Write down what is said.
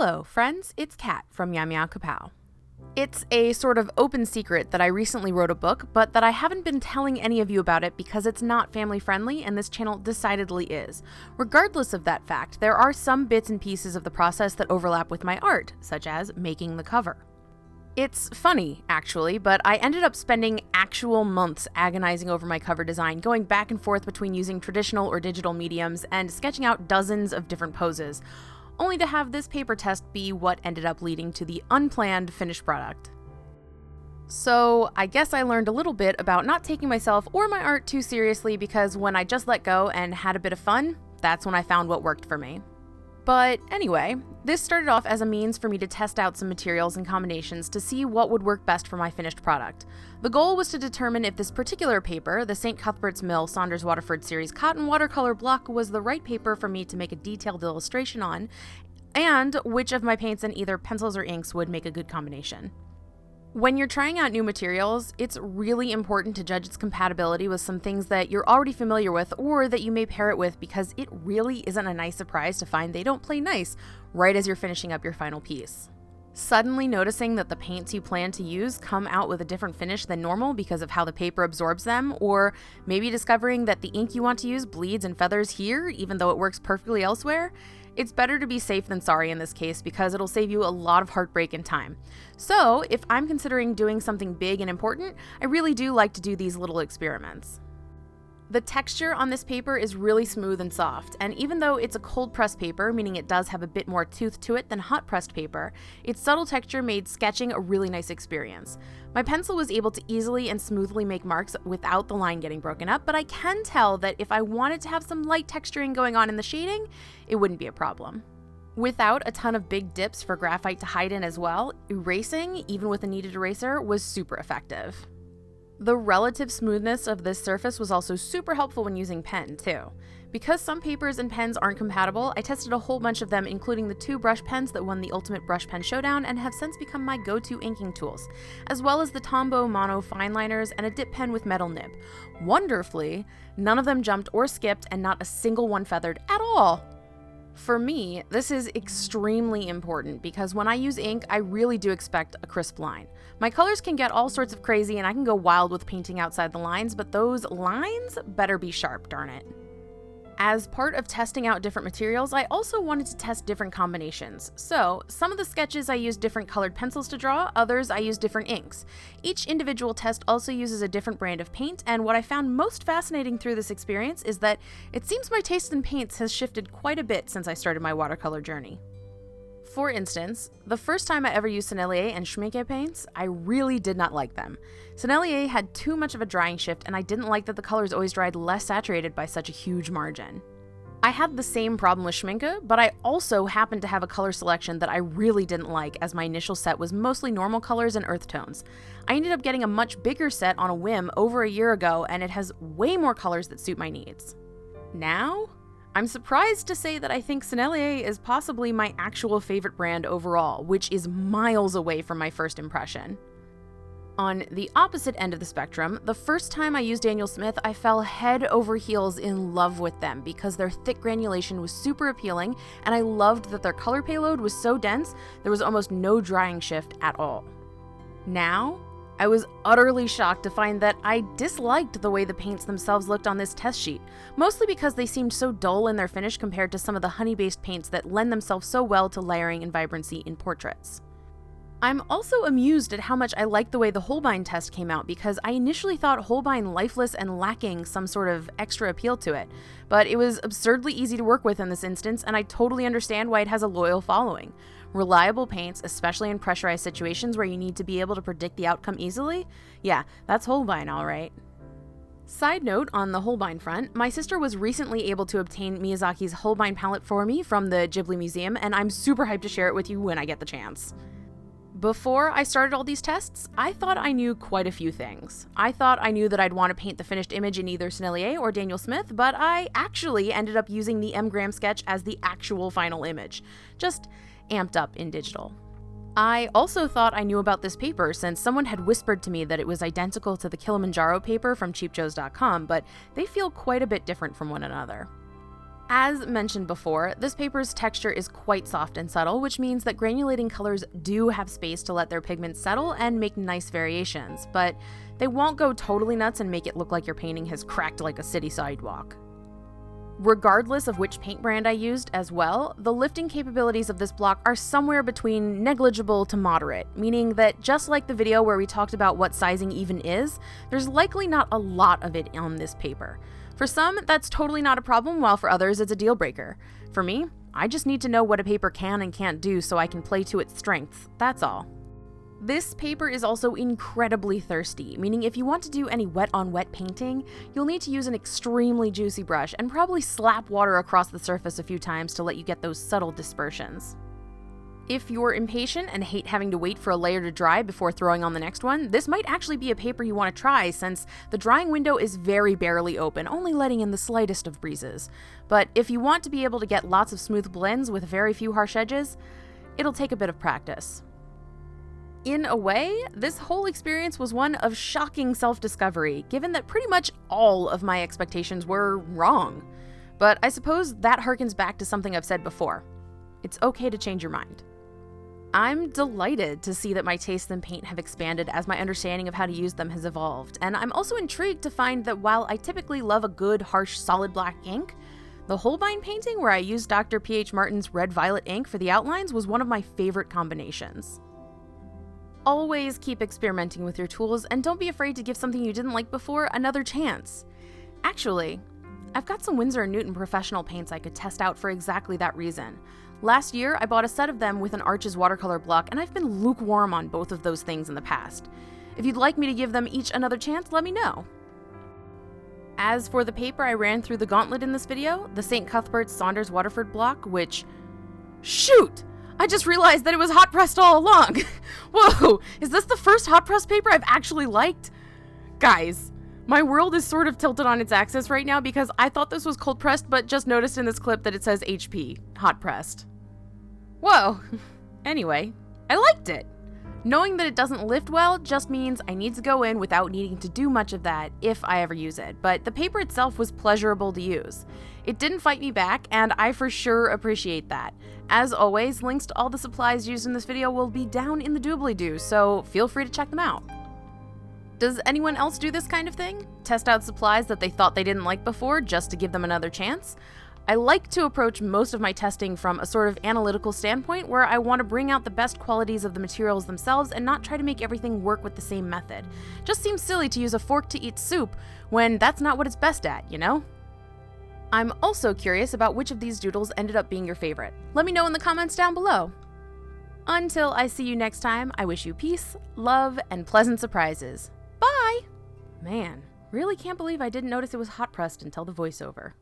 Hello, friends, it's Kat from Meow Meow Kapow. It's a sort of open secret that I recently wrote a book, but that I haven't been telling any of you about it because it's not family friendly, and this channel decidedly is. Regardless of that fact, there are some bits and pieces of the process that overlap with my art, such as making the cover. It's funny, actually, but I ended up spending actual months agonizing over my cover design, going back and forth between using traditional or digital mediums and sketching out dozens of different poses, only to have this paper test be what ended up leading to the unplanned finished product. So I guess I learned a little bit about not taking myself or my art too seriously, because when I just let go and had a bit of fun, that's when I found what worked for me. But anyway, this started off as a means for me to test out some materials and combinations to see what would work best for my finished product. The goal was to determine if this particular paper, the St. Cuthberts Mill Saunders Waterford series cotton watercolor block, was the right paper for me to make a detailed illustration on, and which of my paints and either pencils or inks would make a good combination. When you're trying out new materials, it's really important to judge its compatibility with some things that you're already familiar with or that you may pair it with, because it really isn't a nice surprise to find they don't play nice right as you're finishing up your final piece. Suddenly noticing that the paints you plan to use come out with a different finish than normal because of how the paper absorbs them, or maybe discovering that the ink you want to use bleeds and feathers here even though it works perfectly elsewhere, it's better to be safe than sorry in this case, because it'll save you a lot of heartbreak and time. So if I'm considering doing something big and important, I really do like to do these little experiments. The texture on this paper is really smooth and soft, and even though it's a cold pressed paper, meaning it does have a bit more tooth to it than hot pressed paper, its subtle texture made sketching a really nice experience. My pencil was able to easily and smoothly make marks without the line getting broken up, but I can tell that if I wanted to have some light texturing going on in the shading, it wouldn't be a problem. Without a ton of big dips for graphite to hide in as well, erasing, even with a kneaded eraser, was super effective. The relative smoothness of this surface was also super helpful when using pen, too. Because some papers and pens aren't compatible, I tested a whole bunch of them, including the 2 brush pens that won the Ultimate Brush Pen Showdown and have since become my go-to inking tools, as well as the Tombow Mono fine liners and a dip pen with metal nib. Wonderfully, none of them jumped or skipped, and not a single one feathered at all. For me, this is extremely important because when I use ink, I really do expect a crisp line. My colors can get all sorts of crazy and I can go wild with painting outside the lines, but those lines better be sharp, darn it. As part of testing out different materials, I also wanted to test different combinations. So, some of the sketches I used different colored pencils to draw, others I used different inks. Each individual test also uses a different brand of paint, and what I found most fascinating through this experience is that it seems my taste in paints has shifted quite a bit since I started my watercolor journey. For instance, the first time I ever used Sennelier and Schmincke paints, I really did not like them. Sennelier had too much of a drying shift, and I didn't like that the colors always dried less saturated by such a huge margin. I had the same problem with Schmincke, but I also happened to have a color selection that I really didn't like, as my initial set was mostly normal colors and earth tones. I ended up getting a much bigger set on a whim over a year ago, and it has way more colors that suit my needs. Now, I'm surprised to say that I think Sennelier is possibly my actual favorite brand overall, which is miles away from my first impression. On the opposite end of the spectrum, the first time I used Daniel Smith, I fell head over heels in love with them because their thick granulation was super appealing, and I loved that their color payload was so dense there was almost no drying shift at all. Now, I was utterly shocked to find that I disliked the way the paints themselves looked on this test sheet, mostly because they seemed so dull in their finish compared to some of the honey-based paints that lend themselves so well to layering and vibrancy in portraits. I'm also amused at how much I like the way the Holbein test came out, because I initially thought Holbein lifeless and lacking some sort of extra appeal to it, but it was absurdly easy to work with in this instance, and I totally understand why it has a loyal following. Reliable paints, especially in pressurized situations where you need to be able to predict the outcome easily? Yeah, that's Holbein, alright. Side note on the Holbein front, my sister was recently able to obtain Miyazaki's Holbein palette for me from the Ghibli Museum, and I'm super hyped to share it with you when I get the chance. Before I started all these tests, I thought I knew quite a few things. I thought I knew that I'd want to paint the finished image in either Sennelier or Daniel Smith, but I actually ended up using the M. Graham sketch as the actual final image, just amped up in digital. I also thought I knew about this paper since someone had whispered to me that it was identical to the Kilimanjaro paper from cheapjoes.com, but they feel quite a bit different from one another. As mentioned before, this paper's texture is quite soft and subtle, which means that granulating colors do have space to let their pigments settle and make nice variations, but they won't go totally nuts and make it look like your painting has cracked like a city sidewalk. Regardless of which paint brand I used as well, the lifting capabilities of this block are somewhere between negligible to moderate, meaning that just like the video where we talked about what sizing even is, there's likely not a lot of it on this paper. For some, that's totally not a problem, while for others, it's a deal breaker. For me, I just need to know what a paper can and can't do so I can play to its strengths, that's all. This paper is also incredibly thirsty, meaning if you want to do any wet-on-wet painting, you'll need to use an extremely juicy brush and probably slap water across the surface a few times to let you get those subtle dispersions. If you're impatient and hate having to wait for a layer to dry before throwing on the next one, this might actually be a paper you want to try since the drying window is very barely open, only letting in the slightest of breezes. But if you want to be able to get lots of smooth blends with very few harsh edges, it'll take a bit of practice. In a way, this whole experience was one of shocking self-discovery, given that pretty much all of my expectations were wrong. But I suppose that harkens back to something I've said before. It's okay to change your mind. I'm delighted to see that my tastes in paint have expanded as my understanding of how to use them has evolved, and I'm also intrigued to find that while I typically love a good, harsh, solid black ink, the Holbein painting where I used Dr. P.H. Martin's red-violet ink for the outlines was one of my favorite combinations. Always keep experimenting with your tools, and don't be afraid to give something you didn't like before another chance. Actually, I've got some Winsor & Newton professional paints I could test out for exactly that reason. Last year, I bought a set of them with an Arches watercolor block, and I've been lukewarm on both of those things in the past. If you'd like me to give them each another chance, let me know. As for the paper I ran through the gauntlet in this video, the St. Cuthberts Saunders Waterford block, which... Shoot! I just realized that it was hot pressed all along! Whoa! Is this the first hot press paper I've actually liked? Guys, my world is sort of tilted on its axis right now because I thought this was cold pressed, but just noticed in this clip that it says HP, hot pressed. Whoa. Anyway, I liked it. Knowing that it doesn't lift well just means I need to go in without needing to do much of that if I ever use it, but the paper itself was pleasurable to use. It didn't fight me back, and I for sure appreciate that. As always, links to all the supplies used in this video will be down in the doobly-doo, so feel free to check them out. Does anyone else do this kind of thing? Test out supplies that they thought they didn't like before just to give them another chance? I like to approach most of my testing from a sort of analytical standpoint where I want to bring out the best qualities of the materials themselves and not try to make everything work with the same method. Just seems silly to use a fork to eat soup when that's not what it's best at, you know? I'm also curious about which of these doodles ended up being your favorite. Let me know in the comments down below. Until I see you next time, I wish you peace, love, and pleasant surprises. Bye! Man, really can't believe I didn't notice it was hot pressed until the voiceover.